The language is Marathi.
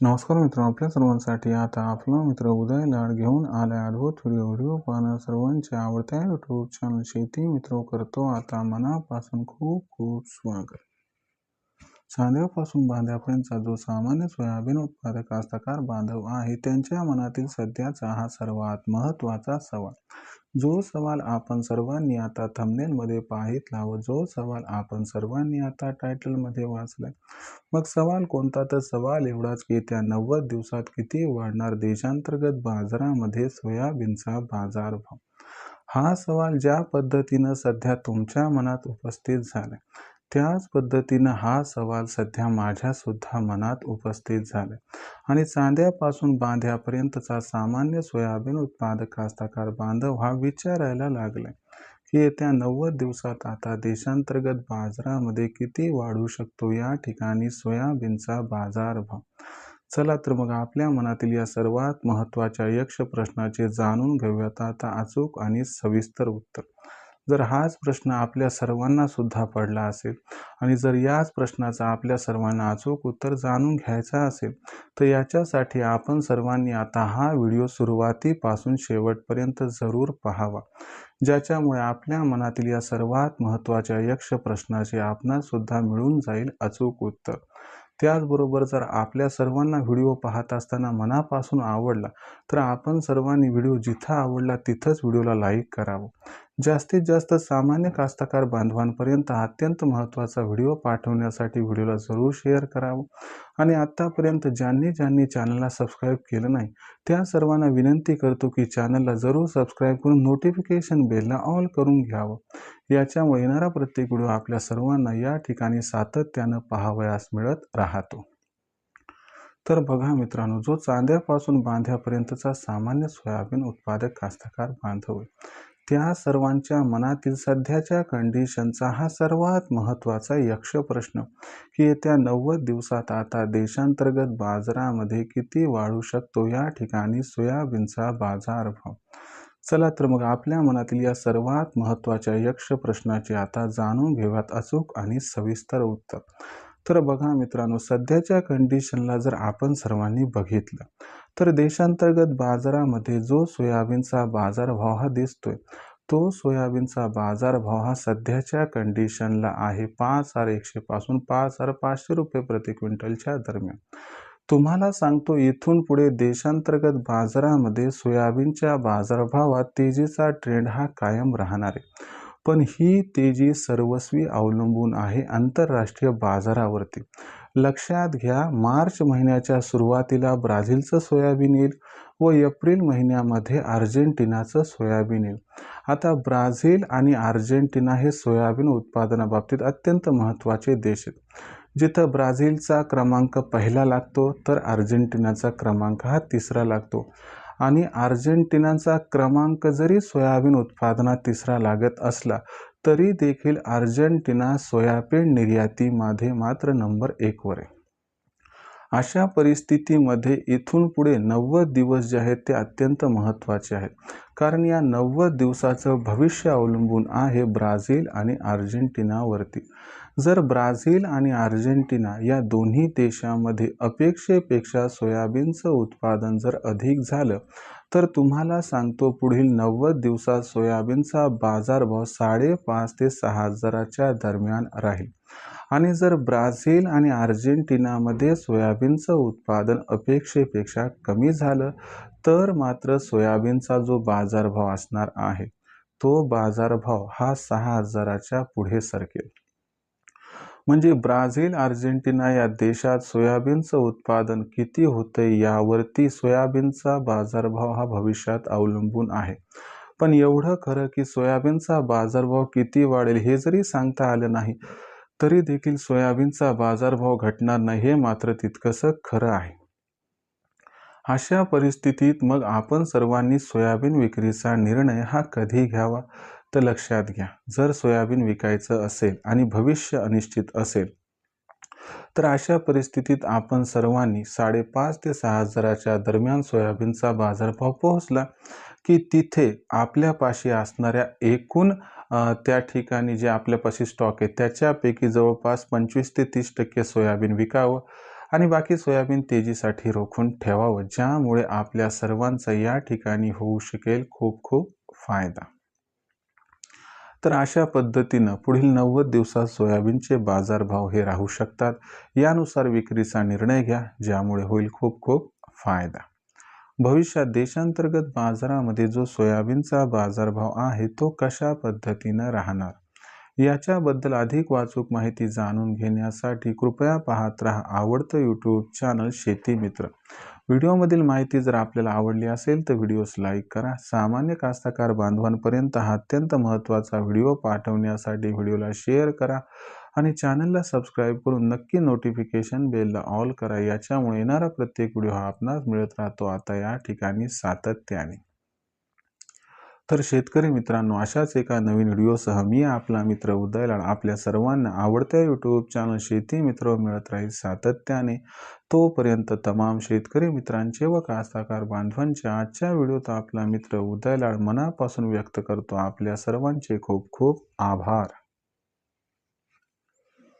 नमस्कार मित्रांनो, आपल्या सर्वांसाठी आता आपला मित्र उदय लाड घेऊन आलाय अद्भुत व्हिडिओ पाहणं सर्वांच्या आवडत्या यूट्यूब चॅनल शेती मित्र करतो आता मनापासून खूप खूप स्वागत. चांद्यापासून बांध्यापर्यंतचा जो सामान्य सोयाबीन उत्पादक कास्तकार बांधव आहे त्यांच्या मनातील सध्याचा हा सर्वात महत्त्वाचा सवाल. जो सवाल आपण सर्वांनी आता थंबनेलमध्ये पाहितला व जो सवाल आपण सर्वांनी आता टायटलमध्ये वाचलाय. मग सवाल कोणता? तर सवाल एवढाच की येत्या 90 दिवसात किती वाढणार देशांतर्गत बाजारामध्ये सोयाबीनचा बाजारभाव? हा सवाल ज्या पद्धतीनं सध्या तुमच्या मनात उपस्थित झालाय त्याच पद्धतीनं हा सवाल सध्या माझ्या सुद्धा मनात उपस्थित झालाय. आणि चांद्यापासून बांध्यापर्यंतचा सामान्य सोयाबीन उत्पादक कास्तकार बांधव हा विचारायला लागलाय की येत्या 90 दिवसात आता देशांतर्गत बाजारामध्ये किती वाढू शकतो या ठिकाणी सोयाबीनचा बाजारभाव. चला तर मग आपल्या मनातील या सर्वात महत्त्वाच्या यक्ष प्रश्नाचे जाणून घेऊयात आता अचूक आणि सविस्तर उत्तर. जर हाच प्रश्न आपल्या सर्वांना सुद्धा पडला असेल आणि जर याच प्रश्नाचा आपल्या सर्वांना अचूक उत्तर जाणून घ्यायचा असेल तर याच्यासाठी आपण सर्वांनी आता हा व्हिडिओ सुरुवातीपासून शेवटपर्यंत जरूर पाहावा, ज्याच्यामुळे आपल्या मनातील या सर्वात महत्त्वाच्या यक्ष प्रश्नाचे आपणास सुद्धा मिळून जाईल अचूक उत्तर. त्याचबरोबर जर आपल्या सर्वांना व्हिडिओ पाहत असताना मनापासून आवडला तर आपण सर्वांनी व्हिडिओ जिथं आवडला तिथंच व्हिडिओला लाईक करावं. जास्तीत जास्त सामान्य कास्तकार बांधवांपर्यंत अत्यंत महत्त्वाचा व्हिडिओ पाठवण्यासाठी व्हिडिओला जरूर शेअर करावं. आणि आत्तापर्यंत ज्यांनी चॅनलला सबस्क्राईब केलं नाही त्या सर्वांना विनंती करतो की चॅनलला जरूर सबस्क्राईब करून नोटिफिकेशन बेलला ऑल करून घ्यावं. याच्यामुळे येणारा प्रत्येक व्हिडिओ आपल्या सर्वांना या ठिकाणी सातत्यानं पाहावयास मिळत राहतो. तर बघा मित्रांनो, जो चांद्यापासून बांध्यापर्यंतचा सामान्य सोयाबीन उत्पादक कास्तकार बांधव त्या सर्वांच्या मनातील सध्याच्या कंडिशनचा हा सर्वात महत्त्वाचा यक्ष प्रश्न की येत्या 90 दिवसात आता देशांतर्गत बाजारामध्ये किती वाढू शकतो या ठिकाणी सोयाबीनचा बाजारभाव. चला तर मग आपल्या मनातील या सर्वात महत्त्वाच्या यक्ष प्रश्नाचे आता जाणून घेऊयात अचूक आणि सविस्तर उत्तर. तर बघा मित्रांनो, सध्याच्या कंडिशनला जर आपण सर्वांनी बघितलं तर देशांतर्गत बाजारामध्ये जो सोयाबीनचा बाजारभाव हा दिसतोय तो सोयाबीनचा बाजारभाव हा सध्याच्या कंडिशनला आहे 5,100 पासून 5,500 रुपये प्रति क्विंटलच्या दरम्यान. तुम्हाला सांगतो इथून पुढे देशांतर्गत बाजारामध्ये सोयाबीनच्या बाजारभावात तेजीचा ट्रेंड हा कायम राहणार आहे. पण ही तेजी सर्वस्वी अवलंबून आहे आंतरराष्ट्रीय बाजारावरती. लक्षात घ्या, मार्च महिन्याच्या सुरुवातीला ब्राझीलचं सोयाबीन येईल व एप्रिल महिन्यामध्ये अर्जेंटिनाचं सोयाबीन येईल. आता ब्राझील आणि अर्जेंटिना हे सोयाबीन उत्पादनाबाबतीत अत्यंत महत्त्वाचे देश आहेत. जिथं ब्राझीलचा क्रमांक पहिला लागतो तर अर्जेंटिनाचा क्रमांक हा तिसरा लागतो. आणि अर्जेंटिनाचा क्रमांक जरी सोयाबीन उत्पादनात तिसरा लागत असला तरी देखील अर्जेंटिना सोयाबीन निर्यातीमध्ये मात्र नंबर 1 वर आहे. अशा परिस्थितीमध्ये इथून पुढे 90 दिवस जे आहेत ते अत्यंत महत्त्वाचे आहेत, कारण या 90 दिवसाचं भविष्य अवलंबून आहे ब्राझील आणि अर्जेंटिनावरती. जर ब्राझील आणि अर्जेंटिना या दोन्ही देशांमध्ये अपेक्षेपेक्षा सोयाबीनचं उत्पादन जर अधिक झालं तर तुम्हाला सांगतो पुढील 90 दिवसात सोयाबीनचा बाजारभाव 5,500 ते 6,000च्या दरम्यान राहील. आणि जर ब्राझील आणि अर्जेंटिनामध्ये सोयाबीनचं उत्पादन अपेक्षेपेक्षा कमी झालं तर मात्र सोयाबीनचा जो बाजारभाव असणार आहे तो बाजारभाव हा 6,000च्या पुढे सरकेल. म्हणजे ब्राझील अर्जेंटिना या देशात सोयाबीनचं उत्पादन किती होतंय यावरती सोयाबीनचा बाजारभाव हा भविष्यात अवलंबून आहे. पण एवढं खरं की सोयाबीनचा बाजारभाव किती वाढेल हे जरी सांगता आलं नाही तरी देखील सोयाबीनचा बाजारभाव घटणार नाही हे मात्र तितकंसं खरं आहे. अशा परिस्थितीत मग आपण सर्वांनी सोयाबीन विक्रीचा निर्णय हा कधी घ्यावा? तर लक्षात घ्या, जर सोयाबीन विकायचं असेल आणि भविष्य अनिश्चित असेल तर अशा परिस्थितीत आपण सर्वांनी 5,500 ते 6,000च्या दरम्यान सोयाबीनचा बाजारभाव पोहोचला की तिथे आपल्यापाशी असणाऱ्या एकूण त्या ठिकाणी जे आपल्यापाशी स्टॉक आहे त्याच्यापैकी जवळपास 25 ते 30% सोयाबीन विकावं आणि बाकी सोयाबीन तेजीसाठी रोखून ठेवावं, ज्यामुळे आपल्या सर्वांचा या ठिकाणी होऊ शकेल खूप खूप फायदा. तर अशा पद्धतीनं पुढील 90 दिवसात सोयाबीनचे बाजारभाव हे राहू शकतात. यानुसार विक्रीचा निर्णय घ्या, ज्यामुळे होईल खूप खूप फायदा. भविष्यात देशांतर्गत बाजारामध्ये जो सोयाबीनचा बाजारभाव आहे तो कशा पद्धतीनं राहणार, याच्याबद्दल अधिक वाचूक माहिती जाणून घेण्यासाठी कृपया पाहत रहा आवडतं यूट्यूब चॅनल शेती मित्र. व्हिडिओमधील माहिती जर आपल्याला आवडली असेल तर व्हिडिओस लाईक करा. सामान्य कास्तकार बांधवांपर्यंत हा अत्यंत महत्त्वाचा व्हिडिओ पाठवण्यासाठी व्हिडिओला शेअर करा आणि चॅनलला सबस्क्राईब करून नक्की नोटिफिकेशन बेलला ऑल करा. याच्यामुळे येणारा प्रत्येक व्हिडिओ हा आपणास मिळत राहतो आता या ठिकाणी सातत्याने. तर शेतकरी मित्रांनो, अशाच एका नवीन व्हिडिओसह मी आपला मित्र उदयलाल आपल्या सर्वांना आवडत्या यूट्यूब चॅनल शेती मित्र मिळत राहील सातत्याने. तोपर्यंत तमाम शेतकरी मित्रांचे व कास्तकार बांधवांचे आजच्या व्हिडिओत आपला मित्र उदयलाल मनापासून व्यक्त करतो आपल्या सर्वांचे खूप खूप आभार.